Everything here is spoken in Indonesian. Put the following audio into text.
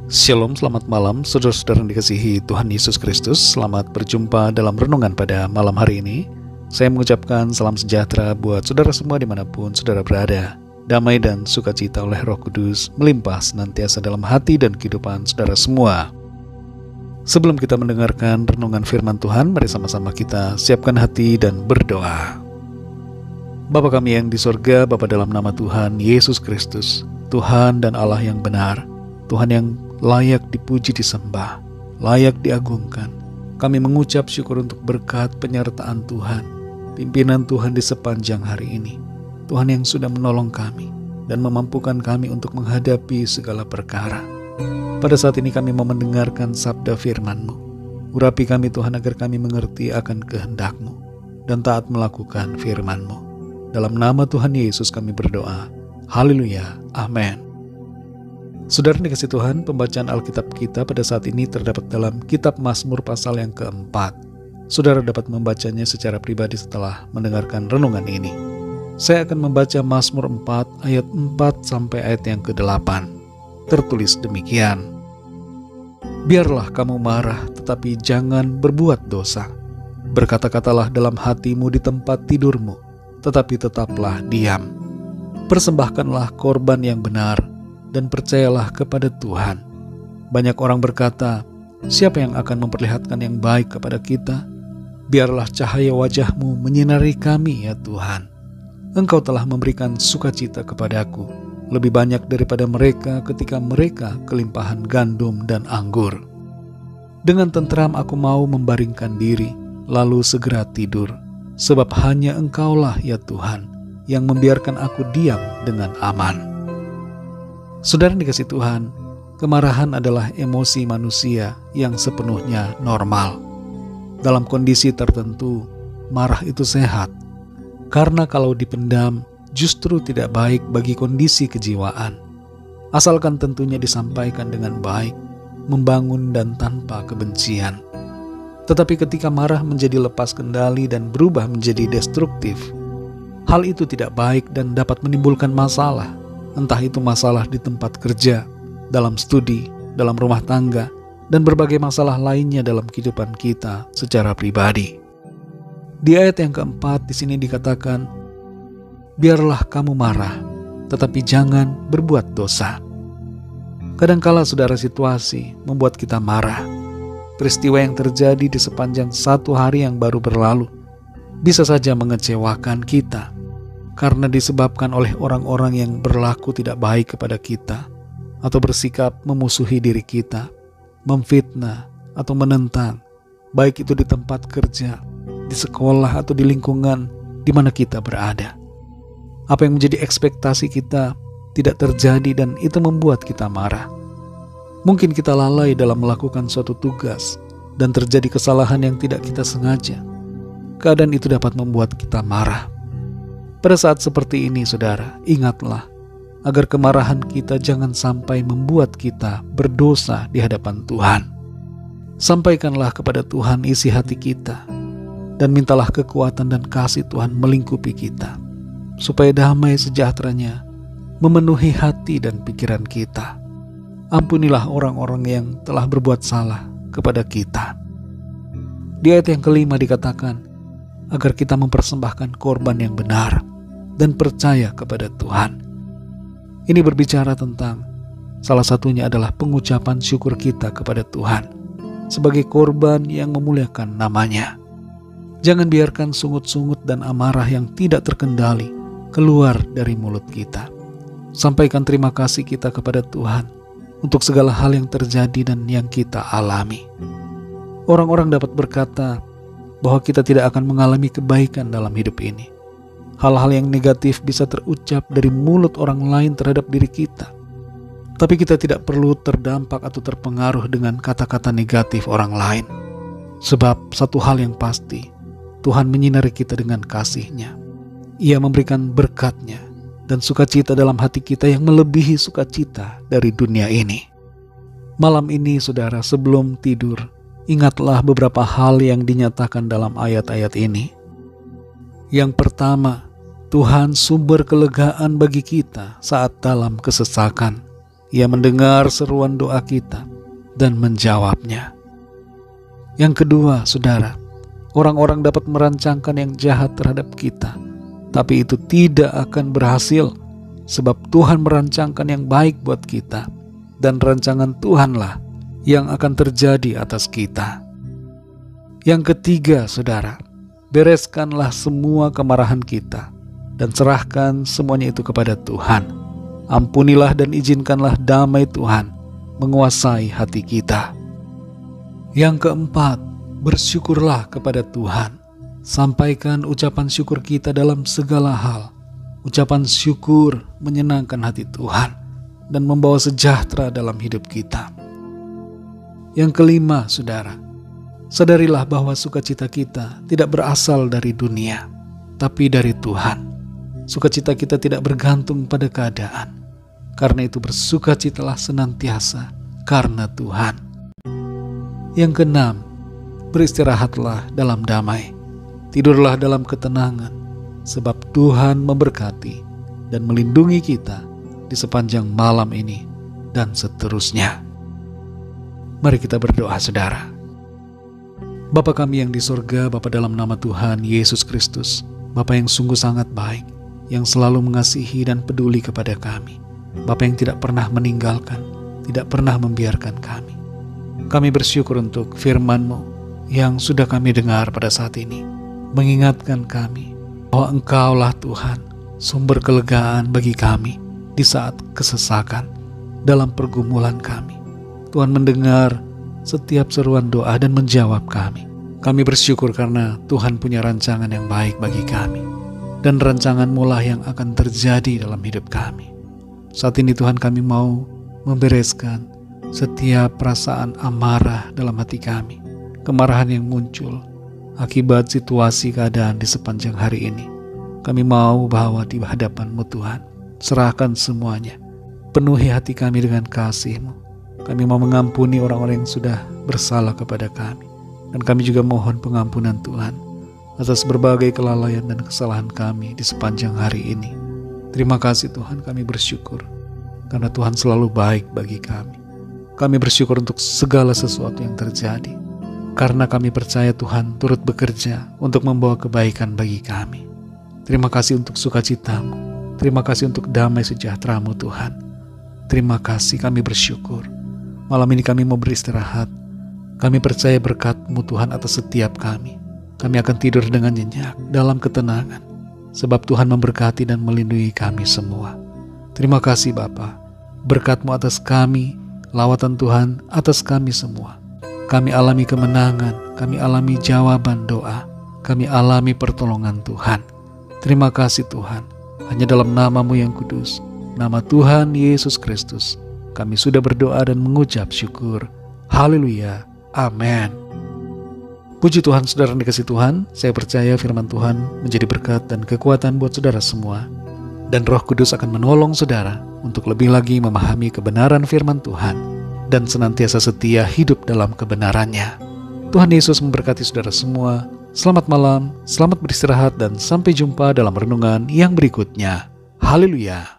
Shalom, selamat malam saudara-saudara yang dikasihi Tuhan Yesus Kristus. Selamat berjumpa dalam renungan pada malam hari ini. Saya mengucapkan salam sejahtera buat saudara semua dimanapun saudara berada. Damai dan sukacita oleh Roh Kudus melimpah senantiasa dalam hati dan kehidupan saudara semua. Sebelum kita mendengarkan renungan firman Tuhan, mari sama-sama kita siapkan hati dan berdoa. Bapa kami yang di sorga, Bapa dalam nama Tuhan Yesus Kristus, Tuhan dan Allah yang benar, Tuhan yang layak dipuji disembah, layak diagungkan. Kami mengucap syukur untuk berkat penyertaan Tuhan, pimpinan Tuhan di sepanjang hari ini. Tuhan yang sudah menolong kami dan memampukan kami untuk menghadapi segala perkara. Pada saat ini kami mau mendengarkan sabda firman-Mu. Urapi kami Tuhan agar kami mengerti akan kehendak-Mu dan taat melakukan firman-Mu. Dalam nama Tuhan Yesus kami berdoa. Haleluya. Amin. Saudara dikasih Tuhan, pembacaan Alkitab kita pada saat ini terdapat dalam Kitab Mazmur pasal yang keempat. Saudara dapat membacanya secara pribadi setelah mendengarkan renungan ini. Saya akan membaca Mazmur 4 ayat 4 sampai ayat yang ke-8. Tertulis demikian. Biarlah kamu marah, tetapi jangan berbuat dosa. Berkata-katalah dalam hatimu di tempat tidurmu, tetapi tetaplah diam. Persembahkanlah korban yang benar, dan percayalah kepada Tuhan. Banyak orang berkata, siapa yang akan memperlihatkan yang baik kepada kita? Biarlah cahaya wajah-Mu menyinari kami ya Tuhan. Engkau telah memberikan sukacita kepadaku, lebih banyak daripada mereka ketika mereka kelimpahan gandum dan anggur. Dengan tentram aku mau membaringkan diri, lalu segera tidur, sebab hanya Engkaulah ya Tuhan, yang membiarkan aku diam dengan aman. Saudara dikasih Tuhan, kemarahan adalah emosi manusia yang sepenuhnya normal. Dalam kondisi tertentu, marah itu sehat. Karena kalau dipendam, justru tidak baik bagi kondisi kejiwaan. Asalkan tentunya disampaikan dengan baik, membangun dan tanpa kebencian. Tetapi ketika marah menjadi lepas kendali dan berubah menjadi destruktif, hal itu tidak baik dan dapat menimbulkan masalah. Entah itu masalah di tempat kerja, dalam studi, dalam rumah tangga, dan berbagai masalah lainnya dalam kehidupan kita secara pribadi. Di ayat yang keempat di sini dikatakan, biarlah kamu marah, tetapi jangan berbuat dosa. Kadangkala saudara situasi membuat kita marah. Peristiwa yang terjadi di sepanjang satu hari yang baru berlalu bisa saja mengecewakan kita, karena disebabkan oleh orang-orang yang berlaku tidak baik kepada kita, atau bersikap memusuhi diri kita, memfitnah atau menentang, baik itu di tempat kerja, di sekolah atau di lingkungan di mana kita berada. Apa yang menjadi ekspektasi kita tidak terjadi dan itu membuat kita marah. Mungkin kita lalai dalam melakukan suatu tugas dan terjadi kesalahan yang tidak kita sengaja. Keadaan itu dapat membuat kita marah. Pada saat seperti ini, saudara, ingatlah agar kemarahan kita jangan sampai membuat kita berdosa di hadapan Tuhan. Sampaikanlah kepada Tuhan isi hati kita dan mintalah kekuatan dan kasih Tuhan melingkupi kita, supaya damai sejahteranya memenuhi hati dan pikiran kita. Ampunilah orang-orang yang telah berbuat salah kepada kita. Di ayat yang kelima dikatakan, agar kita mempersembahkan korban yang benar dan percaya kepada Tuhan. Ini berbicara tentang salah satunya adalah pengucapan syukur kita kepada Tuhan sebagai korban yang memuliakan nama-Nya. Jangan biarkan sungut-sungut dan amarah yang tidak terkendali keluar dari mulut kita. Sampaikan terima kasih kita kepada Tuhan untuk segala hal yang terjadi dan yang kita alami. Orang-orang dapat berkata bahwa kita tidak akan mengalami kebaikan dalam hidup ini. Hal-hal yang negatif bisa terucap dari mulut orang lain terhadap diri kita. Tapi kita tidak perlu terdampak atau terpengaruh dengan kata-kata negatif orang lain. Sebab satu hal yang pasti, Tuhan menyinari kita dengan kasih-Nya. Ia memberikan berkat-Nya dan sukacita dalam hati kita yang melebihi sukacita dari dunia ini. Malam ini, saudara, sebelum tidur, ingatlah beberapa hal yang dinyatakan dalam ayat-ayat ini. Yang pertama, Tuhan sumber kelegaan bagi kita saat dalam kesesakan. Ia mendengar seruan doa kita dan menjawabnya. Yang kedua, saudara, orang-orang dapat merancangkan yang jahat terhadap kita, tapi itu tidak akan berhasil, sebab Tuhan merancangkan yang baik buat kita, dan rancangan Tuhanlah yang akan terjadi atas kita. Yang ketiga, saudara, bereskanlah semua kemarahan kita, dan serahkan semuanya itu kepada Tuhan. Ampunilah dan izinkanlah damai Tuhan menguasai hati kita. Yang keempat, bersyukurlah kepada Tuhan. Sampaikan ucapan syukur kita dalam segala hal. Ucapan syukur menyenangkan hati Tuhan dan membawa sejahtera dalam hidup kita. Yang kelima, saudara, sadarilah bahwa sukacita kita tidak berasal dari dunia, tapi dari Tuhan. Sukacita kita tidak bergantung pada keadaan. Karena itu bersukacitalah senantiasa karena Tuhan. Yang keenam, beristirahatlah dalam damai. Tidurlah dalam ketenangan, sebab Tuhan memberkati dan melindungi kita di sepanjang malam ini dan seterusnya. Mari kita berdoa, saudara. Bapa kami yang di surga, Bapa dalam nama Tuhan Yesus Kristus, Bapa yang sungguh sangat baik, yang selalu mengasihi dan peduli kepada kami, Bapa yang tidak pernah meninggalkan, tidak pernah membiarkan kami. Kami bersyukur untuk firman-Mu yang sudah kami dengar pada saat ini, mengingatkan kami bahwa Engkaulah Tuhan, sumber kelegaan bagi kami di saat kesesakan, dalam pergumulan kami. Tuhan mendengar setiap seruan doa dan menjawab kami. Kami bersyukur karena Tuhan punya rancangan yang baik bagi kami, dan rancangan-Mu lah yang akan terjadi dalam hidup kami. Saat ini Tuhan, kami mau membereskan setiap perasaan amarah dalam hati kami, kemarahan yang muncul akibat situasi keadaan di sepanjang hari ini. Kami mau bawa di hadapan-Mu Tuhan, serahkan semuanya, penuhi hati kami dengan kasih-Mu. Kami mau mengampuni orang-orang yang sudah bersalah kepada kami, dan kami juga mohon pengampunan Tuhan atas berbagai kelalaian dan kesalahan kami di sepanjang hari ini. Terima kasih Tuhan, kami bersyukur karena Tuhan selalu baik bagi kami. Kami bersyukur untuk segala sesuatu yang terjadi, karena kami percaya Tuhan turut bekerja untuk membawa kebaikan bagi kami. Terima kasih untuk sukacita-Mu, terima kasih untuk damai sejahtera-Mu Tuhan. Terima kasih, kami bersyukur. Malam ini kami mau beristirahat. Kami percaya berkat-Mu Tuhan atas setiap kami. Kami akan tidur dengan nyenyak dalam ketenangan, sebab Tuhan memberkati dan melindungi kami semua. Terima kasih Bapa, berkat-Mu atas kami, lawatan Tuhan atas kami semua. Kami alami kemenangan, kami alami jawaban doa, kami alami pertolongan Tuhan. Terima kasih Tuhan, hanya dalam nama-Mu yang kudus, nama Tuhan Yesus Kristus, kami sudah berdoa dan mengucap syukur. Haleluya, amin. Puji Tuhan, saudara yang dikasihi Tuhan, saya percaya firman Tuhan menjadi berkat dan kekuatan buat saudara semua. Dan Roh Kudus akan menolong saudara untuk lebih lagi memahami kebenaran firman Tuhan dan senantiasa setia hidup dalam kebenarannya. Tuhan Yesus memberkati saudara semua. Selamat malam, selamat beristirahat, dan sampai jumpa dalam renungan yang berikutnya. Haleluya.